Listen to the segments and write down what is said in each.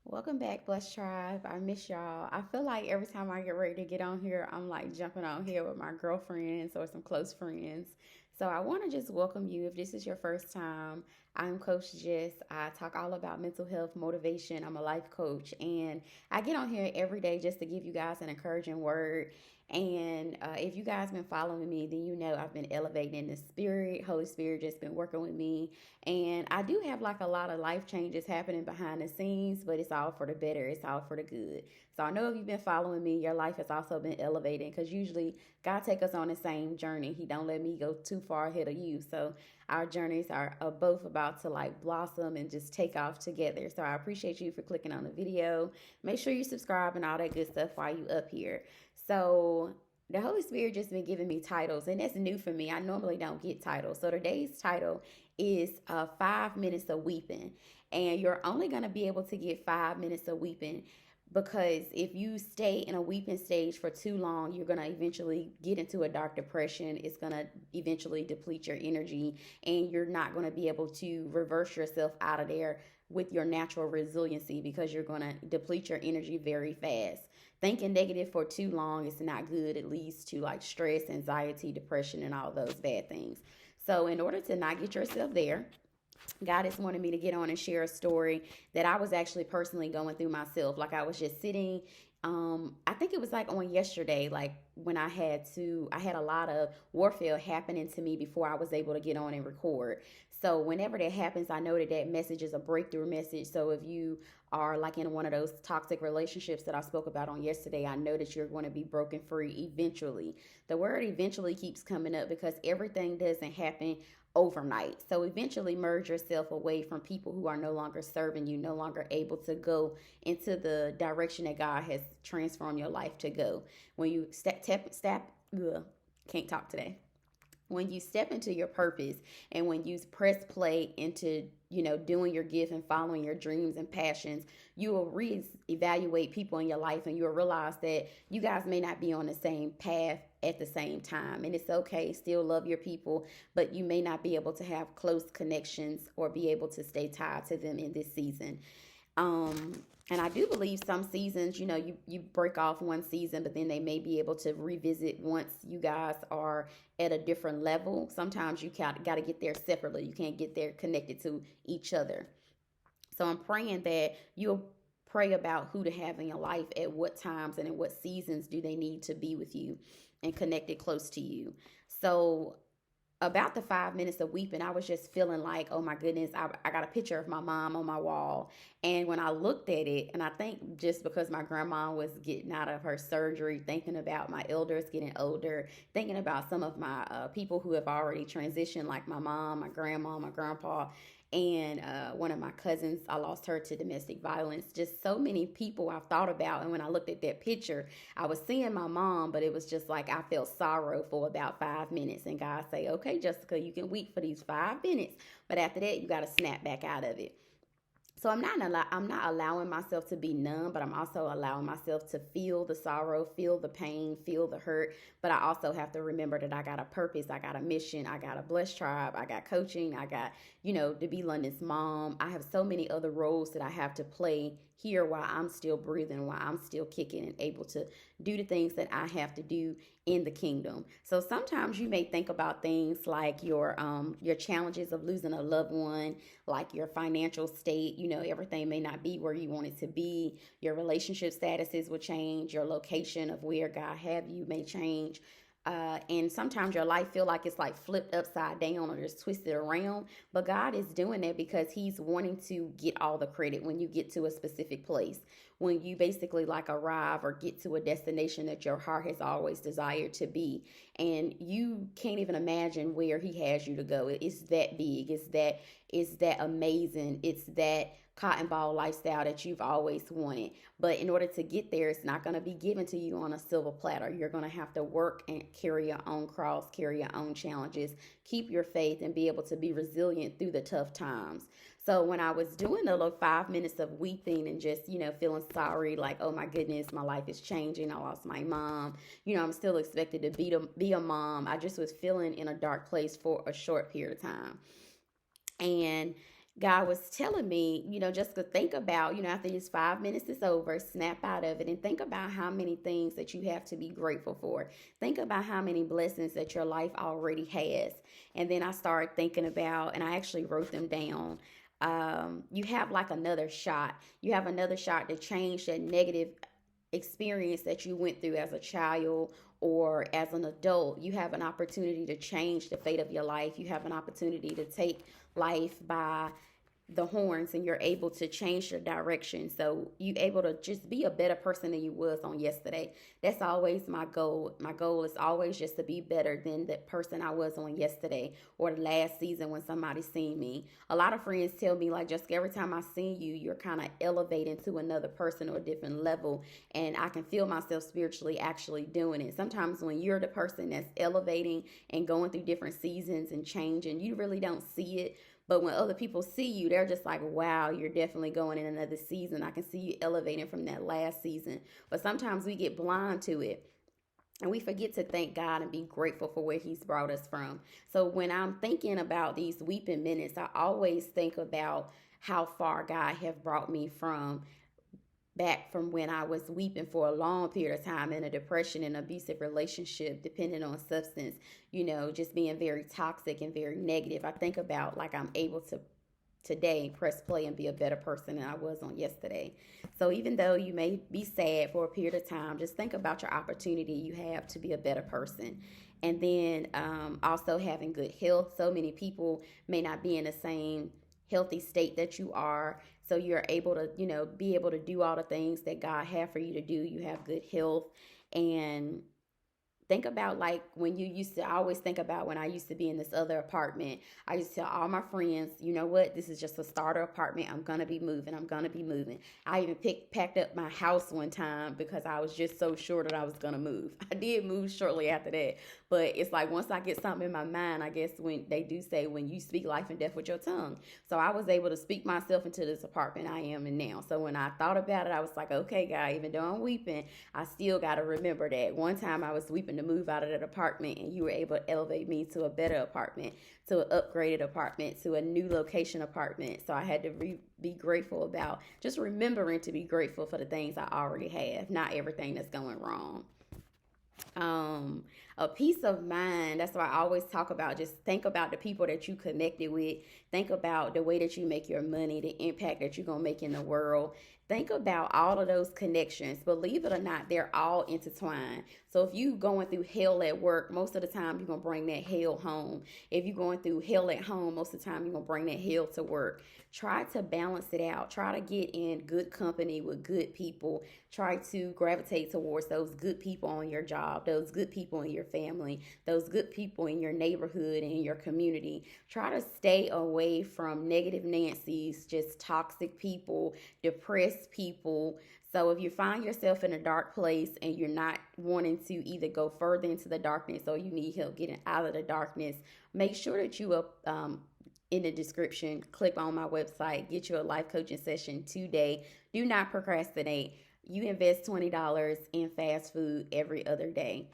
Welcome back, Blessed Tribe. I miss y'all. I feel like every time I get ready to get on here, I'm like jumping on here with my girlfriends or some close friends. So I want to just welcome you. If this is your first time, I'm Coach Jess. I talk all about mental health, motivation. I'm a life coach, and I get on here every day just to give you guys an encouraging word. And if you guys been following me, then you know I've been elevating in the spirit. Holy Spirit just been working with me, and I do have like a lot of life changes happening behind the scenes, but it's all for the better. It's all for the good. So I know if you've been following me, your life has also been elevating because usually God take us on the same journey. He don't let me go too far ahead of you. So our journeys are both about to like blossom and just take off together. So I appreciate you for clicking on the video. Make sure you subscribe and all that good stuff while you up here. So the Holy Spirit just been giving me titles, and that's new for me. I normally don't get titles. So today's title is 5 minutes of weeping, and you're only going to be able to get 5 minutes of weeping because if you stay in a weeping stage for too long, you're going to eventually get into a dark depression. It's going to eventually deplete your energy, and you're not going to be able to reverse yourself out of there with your natural resiliency because you're going to deplete your energy very fast. Thinking negative for too long is not good. It leads to like stress, anxiety, depression, and all those bad things. So, in order to not get yourself there, God has wanted me to get on and share a story that I was actually personally going through myself. Like I was just sitting. I think it was like on yesterday, like when I had a lot of warfare happening to me before I was able to get on and record. So whenever that happens, I know that that message is a breakthrough message. So if you are like in one of those toxic relationships that I spoke about on yesterday, I know that you're going to be broken free eventually. The word eventually keeps coming up because everything doesn't happen overnight. So eventually merge yourself away from people who are no longer serving you, no longer able to go into the direction that God has transformed your life to go. When you can't talk today. When you step into your purpose and when you press play into doing your gift and following your dreams and passions, you will reevaluate people in your life, and you'll realize that you guys may not be on the same path at the same time, and it's okay. Still love your people, but you may not be able to have close connections or be able to stay tied to them in this season. um and I do believe some seasons, you break off one season, but then they may be able to revisit once you guys are at a different level. Sometimes you got to get there separately. You can't get there connected to each other. So I'm praying that you'll pray about who to have in your life at what times and in what seasons do they need to be with you and connected close to you. So about the 5 minutes of weeping, I was just feeling like, oh my goodness, I got a picture of my mom on my wall. And when I looked at it, and I think just because my grandma was getting out of her surgery, thinking about my elders getting older, thinking about some of my people who have already transitioned, like my mom, my grandma, my grandpa, and one of my cousins, I lost her to domestic violence. Just so many people I've thought about. And when I looked at that picture, I was seeing my mom, but it was just like I felt sorrow for about 5 minutes. And God say, okay, Jessica, you can weep for these 5 minutes, but after that, you got to snap back out of it. So I'm not allowing myself to be numb, but I'm also allowing myself to feel the sorrow, feel the pain, feel the hurt. But I also have to remember that I got a purpose, I got a mission, I got a blessed tribe, I got coaching, I got, to be London's mom. I have so many other roles that I have to play here while I'm still breathing, while I'm still kicking and able to do the things that I have to do in the kingdom. So sometimes you may think about things like your challenges of losing a loved one, like your financial state. Everything may not be where you want it to be. Your relationship statuses will change. Your location of where God have you may change. And sometimes your life feel like it's like flipped upside down or just twisted around, but God is doing that because he's wanting to get all the credit when you get to a specific place, when you basically like arrive or get to a destination that your heart has always desired to be, and you can't even imagine where he has you to go. It's that big. It's that amazing. It's that cotton ball lifestyle that you've always wanted. But in order to get there, it's not going to be given to you on a silver platter. You're going to have to work and carry your own cross, carry your own challenges, keep your faith, and be able to be resilient through the tough times. So when I was doing the little 5 minutes of weeping and just, feeling sorry, like, oh my goodness, my life is changing. I lost my mom. I'm still expected to be a mom. I just was feeling in a dark place for a short period of time. And God was telling me, just to think about, after this 5 minutes is over, snap out of it and think about how many things that you have to be grateful for. Think about how many blessings that your life already has. And then I started thinking about, and I actually wrote them down. You have like another shot. You have another shot to change that negative experience that you went through as a child or as an adult. You have an opportunity to change the fate of your life. You have an opportunity to take life by the horns, and you're able to change your direction, so you able to just be a better person than you was on yesterday. That's always my goal. My goal is always just to be better than the person I was on yesterday or the last season when somebody seen me. A lot of friends tell me, like, just every time I see you, you're kind of elevating to another person or a different level, and I can feel myself spiritually actually doing it. Sometimes when you're the person that's elevating and going through different seasons and changing, you really don't see it. But when other people see you, they're just like, wow, you're definitely going in another season. I can see you elevating from that last season. But sometimes we get blind to it. And we forget to thank God and be grateful for where He's brought us from. So when I'm thinking about these weeping minutes, I always think about how far God have brought me from back from when I was weeping for a long period of time in a depression and abusive relationship, depending on substance, just being very toxic and very negative. I think about like I'm able to today press play and be a better person than I was on yesterday. So even though you may be sad for a period of time, just think about your opportunity you have to be a better person. And then also having good health. So many people may not be in the same healthy state that you are, so you're able to be able to do all the things that God had for you to do. You have good health. And think about like when you used to, I always think about when I used to be in this other apartment. I used to tell all my friends, you know what, this is just a starter apartment. I'm going to be moving. I'm going to be moving. I even packed up my house one time because I was just so sure that I was going to move. I did move shortly after that. But it's like once I get something in my mind, I guess when they do say when you speak life and death with your tongue. So I was able to speak myself into this apartment I am in now. So when I thought about it, I was like, okay, God, even though I'm weeping, I still got to remember that one time I was weeping to move out of that apartment, and you were able to elevate me to a better apartment, to an upgraded apartment, to a new location apartment. So I had to be grateful about just remembering to be grateful for the things I already have, not everything that's going wrong. A peace of mind. That's why I always talk about, just think about the people that you connected with. Think about the way that you make your money, the impact that you're going to make in the world. Think about all of those connections. Believe it or not, they're all intertwined. So if you going through hell at work, most of the time you're going to bring that hell home. If you're going through hell at home, most of the time you're going to bring that hell to work. Try to balance it out. Try to get in good company with good people. Try to gravitate towards those good people on your job, those good people in your family, those good people in your neighborhood and in your community. Try to stay away from negative Nancy's, just toxic people, depressed people. So if you find yourself in a dark place and you're not wanting to either go further into the darkness or you need help getting out of the darkness, make sure that you in the description, click on my website, get you a life coaching session today. Do not procrastinate. You invest $20 in fast food every other day.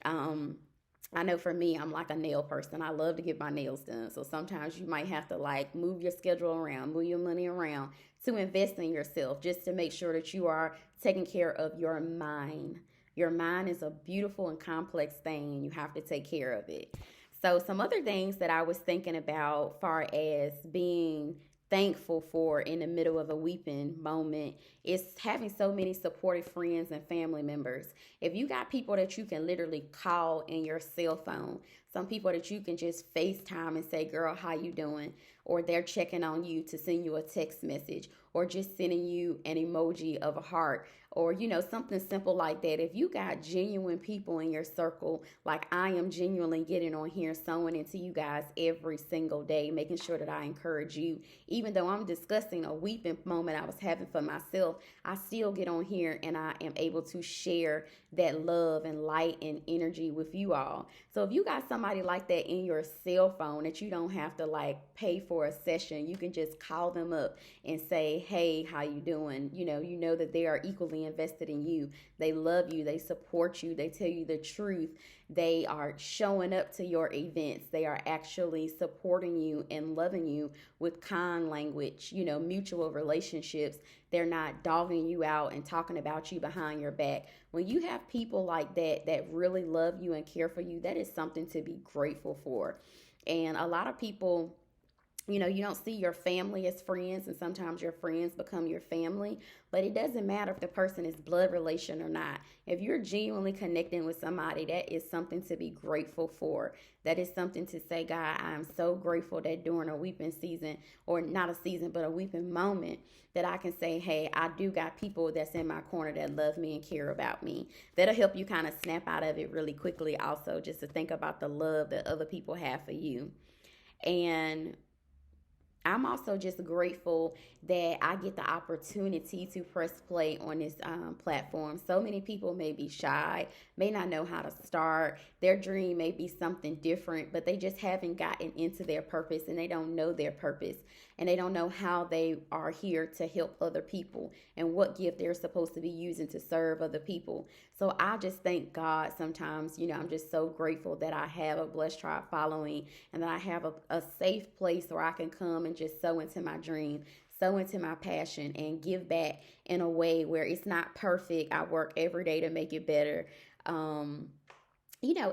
I know for me, I'm like a nail person. I love to get my nails done. So sometimes you might have to like move your schedule around, move your money around to invest in yourself, just to make sure that you are taking care of your mind. Your mind is a beautiful and complex thing, and you have to take care of it. So some other things that I was thinking about far as being thankful for in the middle of a weeping moment is having so many supportive friends and family members. If you got people that you can literally call in your cell phone, some people that you can just FaceTime and say, girl, how you doing? Or they're checking on you to send you a text message or just sending you an emoji of a heart or, something simple like that. If you got genuine people in your circle, like I am genuinely getting on here, sewing into you guys every single day, making sure that I encourage you. Even though I'm discussing a weeping moment I was having for myself, I still get on here and I am able to share that love and light and energy with you all. So if you got somebody like that in your cell phone that you don't have to like pay for for a session, you can just call them up and say, hey, how you doing? You know that they are equally invested in you. They love you. They support you. They tell you the truth. They are showing up to your events. They are actually supporting you and loving you with kind language, mutual relationships. They're not dogging you out and talking about you behind your back. When you have people like that that really love you and care for you, that is something to be grateful for. And a lot of people, you don't see your family as friends, and sometimes your friends become your family, but it doesn't matter if the person is blood relation or not. If you're genuinely connecting with somebody, that is something to be grateful for. That is something to say, God, I'm so grateful that during a weeping season, or not a season, but a weeping moment, that I can say, hey, I do got people that's in my corner that love me and care about me. That'll help you kind of snap out of it really quickly also, just to think about the love that other people have for you. And I'm also just grateful that I get the opportunity to press play on this platform. So many people may be shy, may not know how to start. Their dream may be something different, but they just haven't gotten into their purpose, and they don't know their purpose, and they don't know how they are here to help other people and what gift they're supposed to be using to serve other people. So I just thank God sometimes, I'm just so grateful that I have a Blessed Tribe following, and that I have a safe place where I can come and just sow into my dream, sow into my passion, and give back in a way where it's not perfect. I work every day to make it better.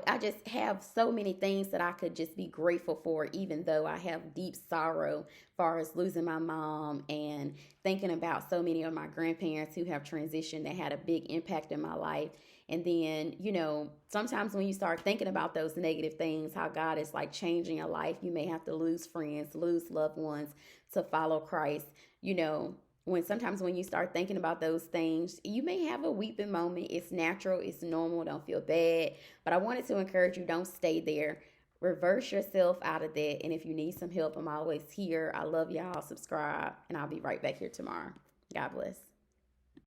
I just have so many things that I could just be grateful for, even though I have deep sorrow as far as losing my mom, and thinking about so many of my grandparents who have transitioned that had a big impact in my life. And then, sometimes when you start thinking about those negative things, how God is like changing your life, you may have to lose friends, lose loved ones to follow Christ. When you start thinking about those things, you may have a weeping moment. It's natural, it's normal, don't feel bad. But I wanted to encourage you, don't stay there. Reverse yourself out of that. And if you need some help, I'm always here. I love y'all. Subscribe, and I'll be right back here tomorrow. God bless.